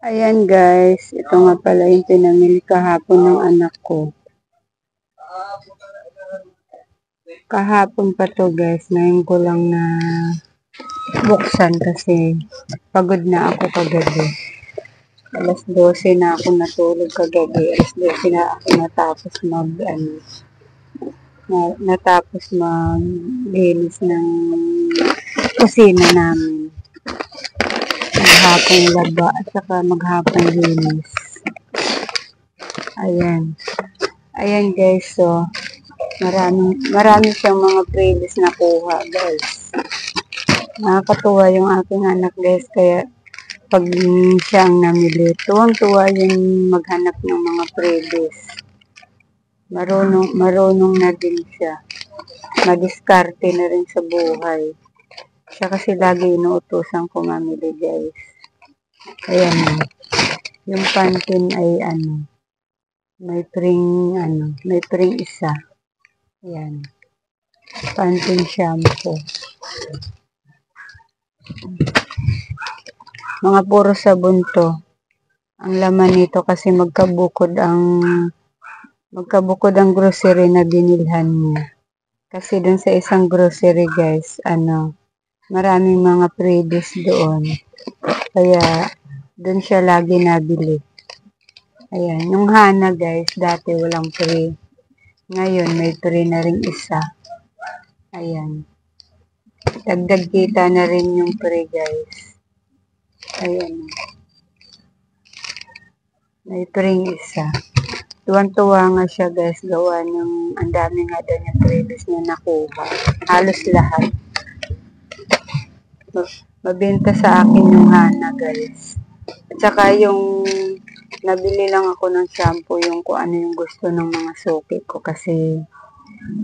Ayan guys, ito nga pala yung pinamili kahapon ng anak ko. Kahapon pa to guys, ngayon ko lang na buksan kasi pagod na ako kagabi. Alas 12 na ako natulog kagabi. Alas 12 na ako natapos maglinis ng kusina namin. Maghapong laba at saka maghapong linis. Ayan. Ayan guys, so marami siyang mga previous na kuha guys. Nakakatuwa yung aking anak guys, kaya pag siya ang namili, tuwang-tuwa yung maghanap ng mga previous. Marunong na din siya. Madiskarte na rin sa buhay. Siya kasi lagi inuutosan ko mamili guys. Ayan. Yung Pantene ay may pring isa. Ayan. Pantene shampoo. Mga puro sabon to. Ang laman nito kasi magkabukod ang grocery na binilhan niya. Kasi dun sa isang grocery guys, maraming mga previous doon. Kaya dun siya lagi nabili. Ayan, yung Hana guys, dati walang free. Ngayon may free na rin isa. Ayan. Dagdag kita na rin yung free guys. Ayan. May free isa. Tuwan-tuwa nga siya guys, gawa ng ang dami nga daw niya previous na nakuha. Halos lahat. Mabenta sa akin yung Hana guys. At saka yung nabili lang ako ng shampoo, yung kung ano yung gusto ng mga suki ko. Kasi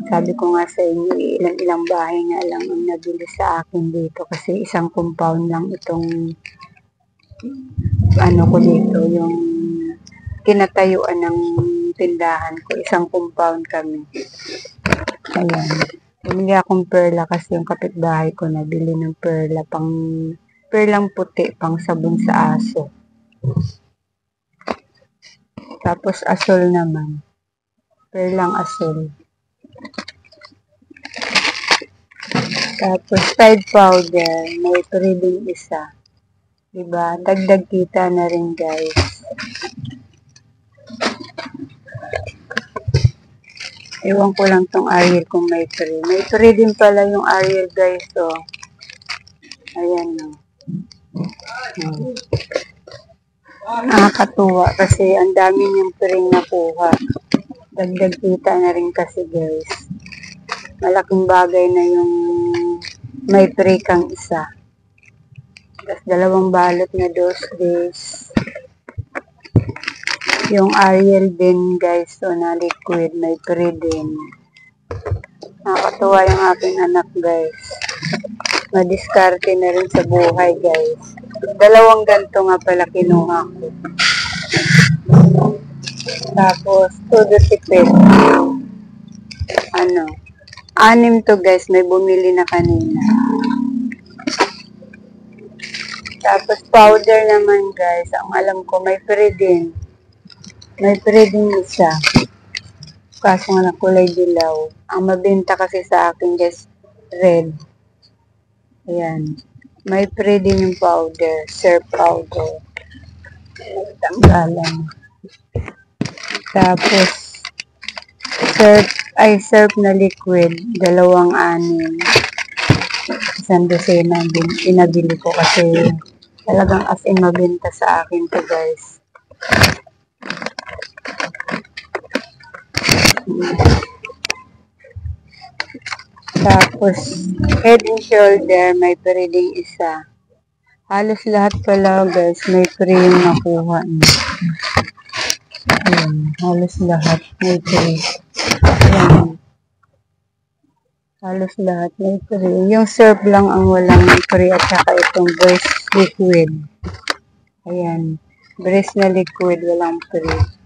sabi ko nga sa inyo, ilang bahay nga lang ang nabili sa akin dito. Kasi isang compound lang itong ko dito, yung kinatayuan ng tindahan ko. Isang compound kami. Ayan. Bumili akong perla kasi yung kapitbahay ko nabili ng perlang puti pang sabon sa aso. Tapos asul naman. Perlang asul. Tapos Tide powder. May free isa. Diba? Dagdag kita na rin guys. Ewan ko lang tong Ariel kung may free. May free din pala yung Ariel guys. So, ayan no. Nakakatuwa kasi ang dami niyang free nakuha. Dagdag kita na rin kasi guys. Malaking bagay na yung may free kang isa. Tapos 2 balot na dos. Yung Ariel din guys, so na liquid, may free din. Nakakatuwa yung aking anak guys. Madiskarte na rin sa buhay guys. 2 ganito nga pala kinuha ko. Tapos, todo tipid. 6 to guys, may bumili na kanina. Tapos powder naman guys, ang alam ko may free din. May free din isa. Kaso nga ng kulay dilaw. Ang mabenta kasi sa akin guys, red. Ayan. May free din yung powder, surf powder. Tanggalan. Tapos, surf na liquid, 2-6. Isang dosena din. Inabili ko kasi talagang as in mabenta sa akin to guys. Tapos, Head and Shoulder, may free din isa. Halos lahat pala guys, may free yung nakuha niya. Ayan, halos lahat may free. Ayan. Halos lahat may free. Yung surf lang ang walang free at saka itong breast liquid. Ayan. Breast na liquid, walang free.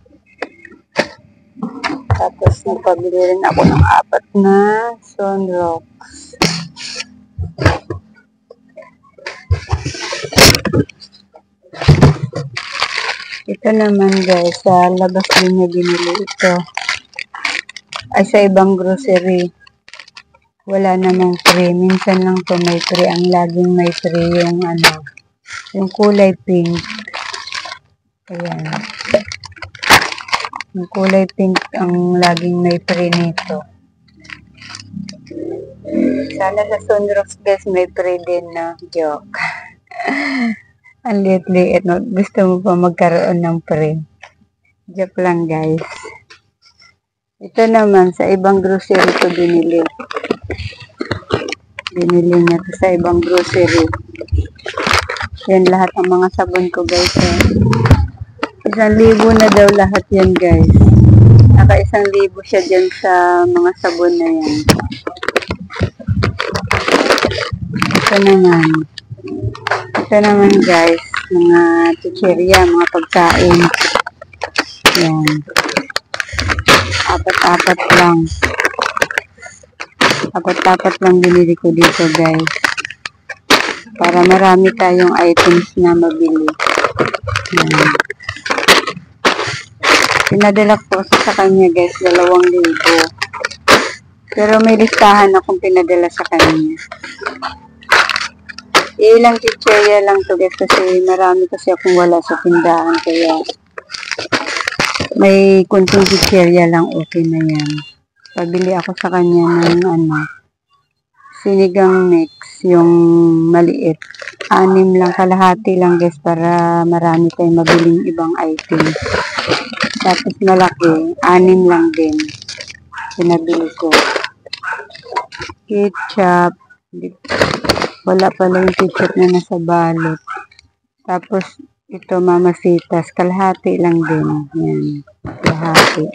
Tapos nagpabili rin ako ng 4 na Sunrocks. Ito naman guys, sa labas din niya binili ito. Ay, sa ibang grocery. Wala namang free. Minsan lang to may free. Ang laging may free yung ano, yung kulay pink. Ayan. Yung kulay pink ang laging may free nito. Sana sa Sunrocks guys may free din na joke. Ang liit-liit, no? Gusto mo pa magkaroon ng free. Joke lang guys. Ito naman sa ibang grocery ko binili. Binili niya to sa ibang grocery. Yan lahat ng mga sabon ko guys. 1,000 na daw lahat yan guys. Naka 1,000 siya dyan sa mga sabon na yan. Ito naman guys, mga chichirya, mga pagkain. Yan. Apat-apat lang binili ko dito guys. Para marami tayong items na mabili. Yan. Pinadala ko sa kanya guys, 2,000. Pero may listahan akong pinadala sa kanya. Ilang chichirya lang to guys kasi marami kasi akong wala sa tindahan kaya may kunting chichirya lang, okay na yan. Pabili ako sa kanya ng ano, sinigang mix, yung maliit. 6 lang, kalahati lang guys para marami tayong mabiling ibang item. Tapos malaki, 6 lang din. Pinabili ko. Ketchup. Wala pala yung ketchup na nasa balot. Tapos ito mamasitas, kalahati lang din. Yan, kalahati.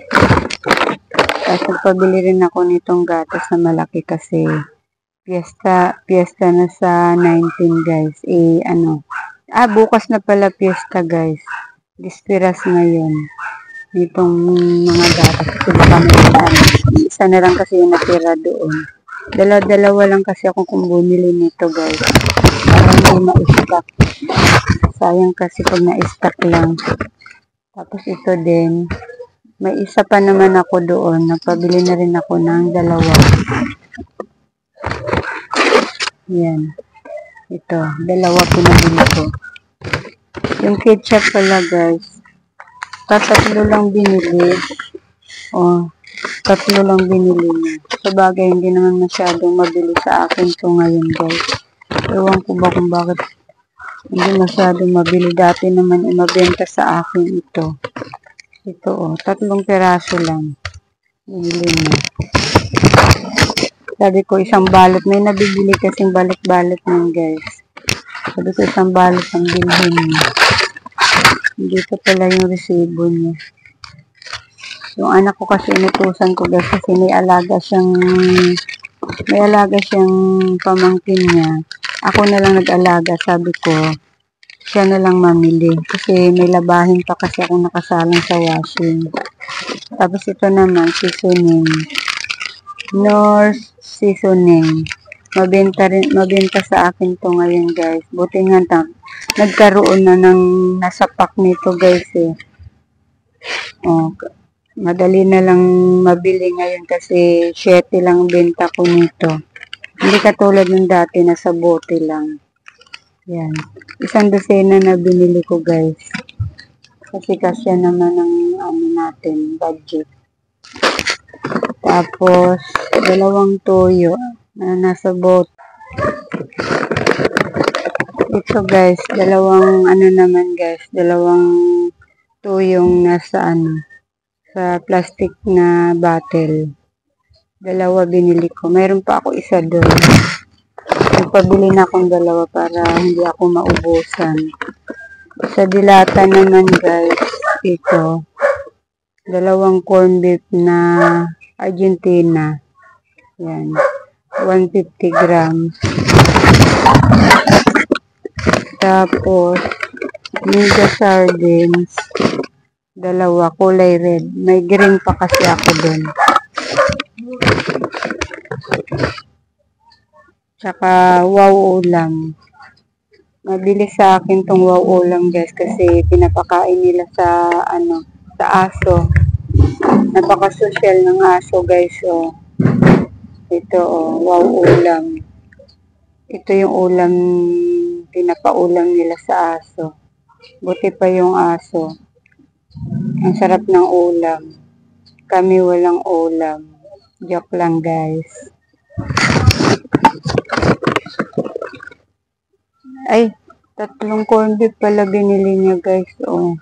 Tapos nagpabili rin ako nitong gatas na malaki kasi Fiesta na sa 19 guys. Bukas na pala Fiesta guys. Dispiras na yun. Nitong mga gatas. Isa na lang kasi yung natira doon. Dalawa lang kasi ako kung bumili nito guys. Para hindi ma-stock. Sayang kasi pag na-stock lang. Tapos ito din. May isa pa naman ako doon. Nagpabili na rin ako ng 2. Yan. Ito. 2 pinabili ko. Yung ketchup pala guys. 3 lang binili. 3 lang binili niya. Sabagay, hindi naman masyadong mabili sa akin to ngayon guys. Ewan ko ba kung bakit hindi masyadong mabili. Dati naman mabenta sa akin ito. Ito 3 peraso lang. Binili niya. Sabi ko isang balot. May nabibili kasing balot-balot nun guys. Sabi ko isang balot ang bilhin niya. Dito pala yung resibo niya. Yung anak ko kasi inutusan ko guys kasi may alaga siyang pamangkin niya. Ako na lang nag-alaga, sabi ko siya na lang mamili kasi may labahin pa kasi akong nakasalang sa washing. Tapos ito naman seasoning. North seasoning. Mabenta sa akin to ngayon guys. Buti nga nagkaroon na ng nasa pack nito guys eh. Madali na lang mabili ngayon kasi 7 lang benta ko nito. Hindi katulad ng dati na sa bote lang. Yan. 1 dosena na binili ko guys. Kasi kasya naman ng natin, budget. Tapos 2 toyo na nasa bote. Ito guys, 2 naman guys, 2 tuyong nasa sa plastic na bottle. 2 binili ko. Mayroon pa ako isa doon. Nagpabili na akong 2 para hindi ako maubusan. Sa dilata naman guys, ito. 2 corn beef na Argentina. Yan. 150 grams. Tapos, mega sardines. 2, kulay red. May green pa kasi ako dun. Tsaka wow ulam. Mabilis sa akin tong wow ulam guys kasi pinapakain nila sa sa aso. Napaka-social ng aso guys. Oh. Ito wow ulam. Ito yung ulam pinapaulam nila sa aso. Buti pa yung aso. Ang sarap ng ulam. Kami walang ulam. Joke lang guys. Ay, 3 corned beef pala binili niya guys. Oh.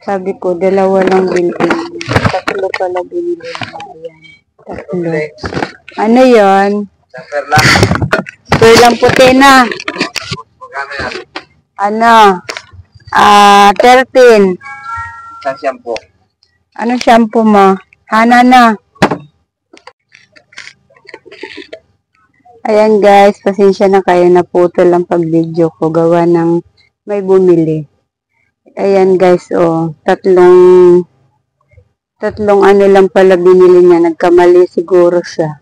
Sabi ko, 2 lang bilhin niya. 3 pala binili niya. Ayan. 3. Ano yon? Perlang puti na. Ano? 13. Sa shampoo. Anong shampoo mo? Hana na. Ayan guys, pasensya na kayo, naputol lang pag video ko, gawa ng may bumili. Ayan guys, tatlong ano lang pala binili niya, nagkamali siguro siya.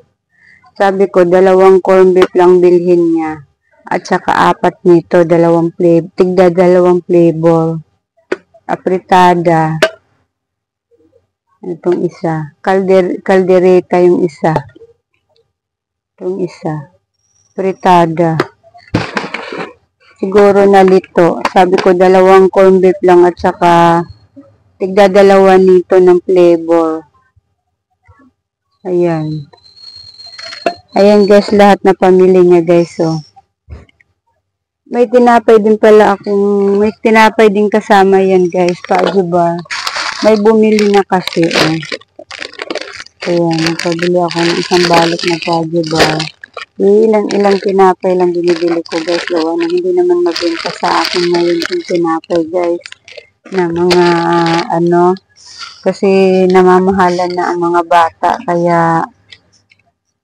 Sabi ko, 2 corned beef lang bilhin niya. At saka 4 nito, 2 flavor, tigda 2 flavor. Apritada. Itong isa. Caldereta yung isa. Itong isa. Fritada. Siguro nalito. Sabi ko 2 corned beef lang at saka tigda 2 nito ng flavor. Ayan. Ayan guys, lahat na pamili niya guys. May tinapay din pala akong, may tinapay din kasama yan guys. Paadyo ba? May bumili na kasi. Ayan, nagpabili ako ng isang balot na paadyo ba? Ilang tinapay lang binibili ko guys. Gawa na hindi naman mabenta sa akin ngayon yung tinapay guys. Na mga kasi namamahalan na ang mga bata. Kaya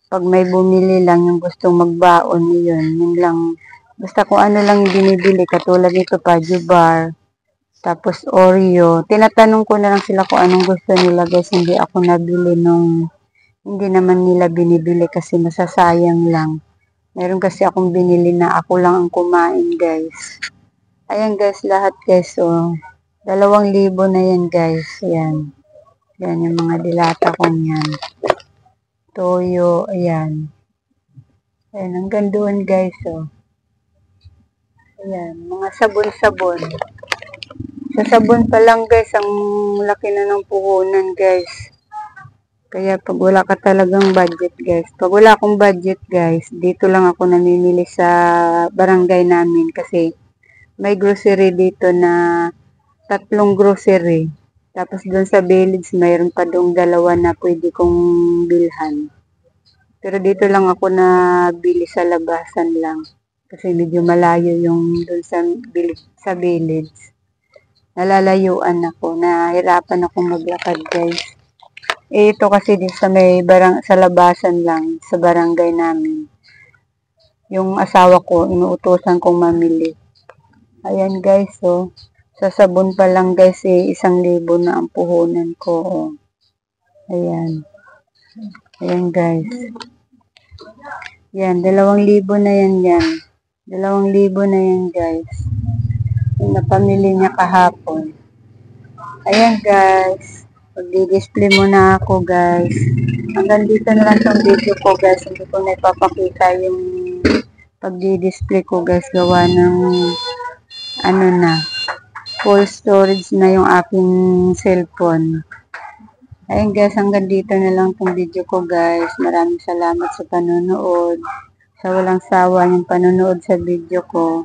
pag may bumili lang yung gustong magbaon yun lang. Basta kung ano lang yung binibili. Katulad nito Paadyo Bar. Tapos Oreo. Tinatanong ko na lang sila kung anong gusto nila guys. Hindi ako nabili nung hindi naman nila binibili kasi masasayang lang. Meron kasi akong binili na ako lang ang kumain guys. Ayan guys, lahat guys. 2,000 na yan guys. Ayan. Ayan yung mga dilata kong yan. Toyo. Ayan. Ayan, hanggang doon guys. Ayan, mga sabon-sabon. Sa sabon pa lang guys, ang laki na ng puhunan guys. Kaya pag wala ka talagang budget guys. Pag wala akong budget guys, dito lang ako namimili sa barangay namin. Kasi may grocery dito na 3 grocery. Tapos doon sa village, mayroon pa doong 2 na pwede kong bilhan. Pero dito lang ako nabili sa labasan lang. Kasi medyo malayo yung doon sa village. Nalalayuan ako. Nahirapan ako maglakad guys. Ito kasi din sa sa labasan lang, sa barangay namin. Yung asawa ko, inuutosan kong mamili. Ayan guys, sa sabon pa lang guys, 1,000 na ang puhunan ko. Ayan. Ayan guys. Yan, 2,000 na yan. 2,000 na yan guys. Yung napamili niya kahapon. Ayan guys. Magdi-display muna ako guys. Hanggang dito na lang itong video ko guys. Hindi ko na ipapakita yung pagdi-display ko guys. Gawa ng full storage na yung aking cellphone. Ayan guys, hanggang dito na lang itong video ko guys. Maraming salamat sa panonood. Sa walang sawa yung panonood sa video ko.